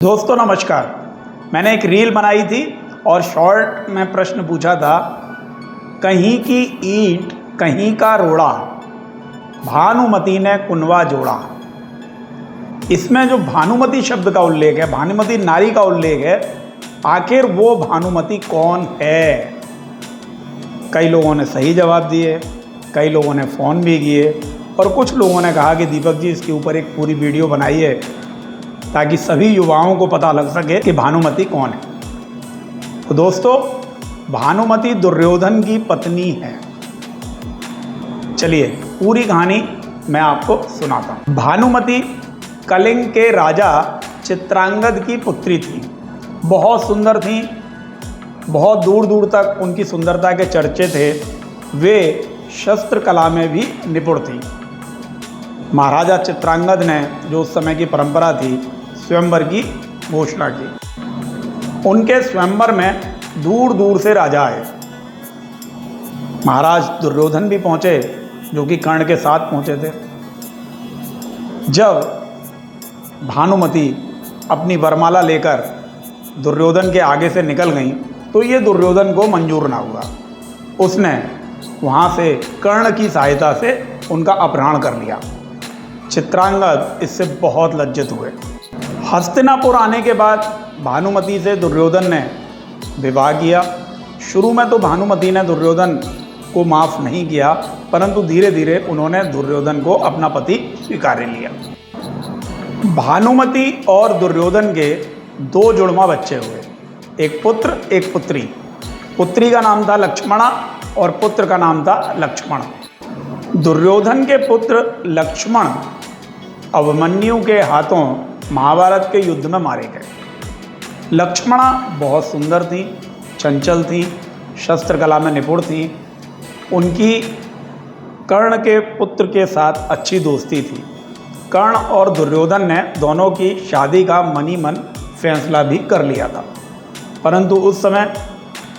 दोस्तों नमस्कार। मैंने एक रील बनाई थी और शॉर्ट में प्रश्न पूछा था, कहीं की ईंट कहीं का रोड़ा, भानुमति ने कुनवा जोड़ा। इसमें जो भानुमति शब्द का उल्लेख है, भानुमति नारी का उल्लेख है, आखिर वो भानुमति कौन है? कई लोगों ने सही जवाब दिए, कई लोगों ने फ़ोन भी किए और कुछ लोगों ने कहा कि दीपक जी इसके ऊपर एक पूरी वीडियो बनाइए ताकि सभी युवाओं को पता लग सके कि भानुमति कौन है। तो दोस्तों, भानुमति दुर्योधन की पत्नी है। चलिए पूरी कहानी मैं आपको सुनाता हूँ। भानुमति कलिंग के राजा चित्रांगद की पुत्री थी। बहुत सुंदर थी, बहुत दूर दूर तक उनकी सुंदरता के चर्चे थे। वे शस्त्र कला में भी निपुण थी। महाराजा चित्रांगद ने, जो उस समय की परंपरा थी, स्वयंवर की घोषणा की। उनके स्वयंवर में दूर दूर से राजा आए। महाराज दुर्योधन भी पहुंचे, जो कि कर्ण के साथ पहुंचे थे। जब भानुमति अपनी वरमाला लेकर दुर्योधन के आगे से निकल गई तो ये दुर्योधन को मंजूर ना हुआ। उसने वहाँ से कर्ण की सहायता से उनका अपहरण कर लिया। चित्रांगद इससे बहुत लज्जित हुए। हस्तिनापुर आने के बाद भानुमति से दुर्योधन ने विवाह किया। शुरू में तो भानुमति ने दुर्योधन को माफ़ नहीं किया, परंतु धीरे धीरे उन्होंने दुर्योधन को अपना पति स्वीकार लिया। भानुमति और दुर्योधन के दो जुड़वा बच्चे हुए, एक पुत्र एक पुत्री। पुत्री का नाम था लक्ष्मणा और पुत्र का नाम था लक्ष्मण। दुर्योधन के पुत्र लक्ष्मण अभिमन्यु के हाथों महाभारत के युद्ध में मारे गए। लक्ष्मणा बहुत सुंदर थी, चंचल थी, शस्त्र कला में निपुण थी। उनकी कर्ण के पुत्र के साथ अच्छी दोस्ती थी। कर्ण और दुर्योधन ने दोनों की शादी का मनी मन फैसला भी कर लिया था, परंतु उस समय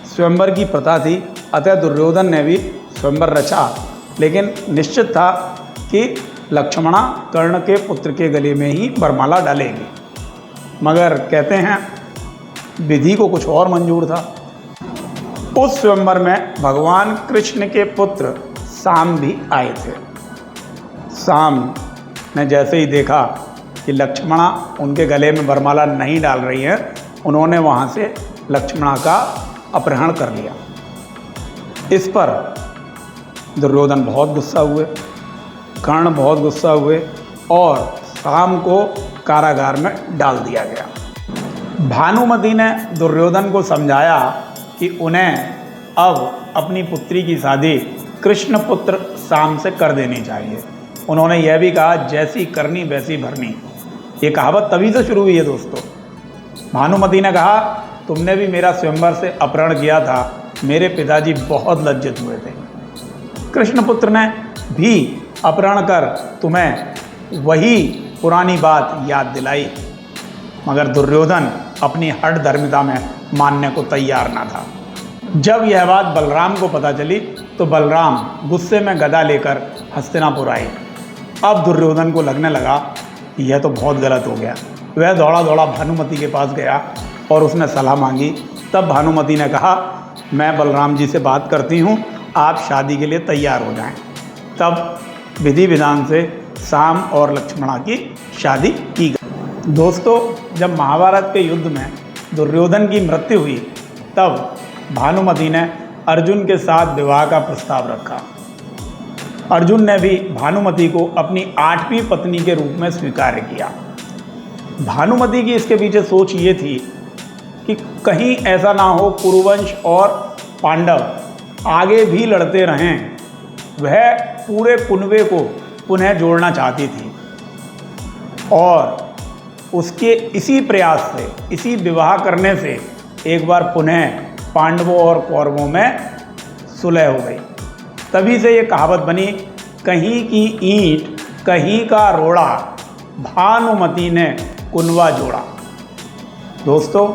स्वयंवर की प्रथा थी, अतः दुर्योधन ने भी स्वयंवर रचा। लेकिन निश्चित था कि लक्ष्मणा कर्ण के पुत्र के गले में ही वरमाला डालेगी, मगर कहते हैं विधि को कुछ और मंजूर था। उस स्वयंवर में भगवान कृष्ण के पुत्र साम भी आए थे। साम ने जैसे ही देखा कि लक्ष्मणा उनके गले में वरमाला नहीं डाल रही है, उन्होंने वहाँ से लक्ष्मणा का अपहरण कर लिया। इस पर दुर्योधन बहुत गुस्सा हुए, कर्ण बहुत गुस्सा हुए और साम को कारागार में डाल दिया गया। भानुमति ने दुर्योधन को समझाया कि उन्हें अब अपनी पुत्री की शादी कृष्ण पुत्र साम से कर देनी चाहिए। उन्होंने यह भी कहा, जैसी करनी वैसी भरनी। ये कहावत तभी से शुरू हुई है दोस्तों। भानुमति ने कहा, तुमने भी मेरा स्वयंवर से अपहरण किया था, मेरे पिताजी बहुत लज्जित हुए थे। कृष्णपुत्र ने भी अपहरण कर तुम्हें वही पुरानी बात याद दिलाई, मगर दुर्योधन अपनी हठ धर्मिता में मानने को तैयार ना था। जब यह बात बलराम को पता चली तो बलराम गुस्से में गदा लेकर हस्तिनापुर आए। अब दुर्योधन को लगने लगा कि यह तो बहुत गलत हो गया। वह दौड़ा दौड़ा भानुमति के पास गया और उसने सलाह मांगी। तब भानुमति ने कहा, मैं बलराम जी से बात करती हूँ, आप शादी के लिए तैयार हो जाएं। तब विधि विधान से साम और लक्ष्मणा की शादी की गई। दोस्तों, जब महाभारत के युद्ध में दुर्योधन की मृत्यु हुई तब भानुमति ने अर्जुन के साथ विवाह का प्रस्ताव रखा। अर्जुन ने भी भानुमति को अपनी 8वीं पत्नी के रूप में स्वीकार किया। भानुमति की इसके पीछे सोच ये थी कि कहीं ऐसा ना हो कुरुवंश और पांडव आगे भी लड़ते रहें। वह पूरे कुनबे को पुनः जोड़ना चाहती थी और उसके इसी प्रयास से, इसी विवाह करने से एक बार पुनः पांडवों और कौरवों में सुलह हो गई। तभी से ये कहावत बनी, कहीं की ईंट कहीं का रोड़ा, भानुमति ने कुनवा जोड़ा। दोस्तों,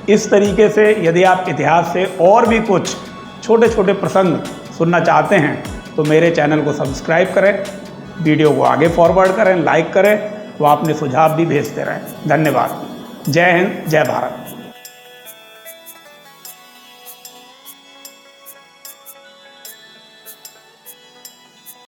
इस तरीके से यदि आप इतिहास से और भी कुछ छोटे छोटे प्रसंग सुनना चाहते हैं तो मेरे चैनल को सब्सक्राइब करें, वीडियो को आगे फॉरवर्ड करें, लाइक करें, वो अपने सुझाव भी भेजते रहें। धन्यवाद। जय हिंद, जय भारत।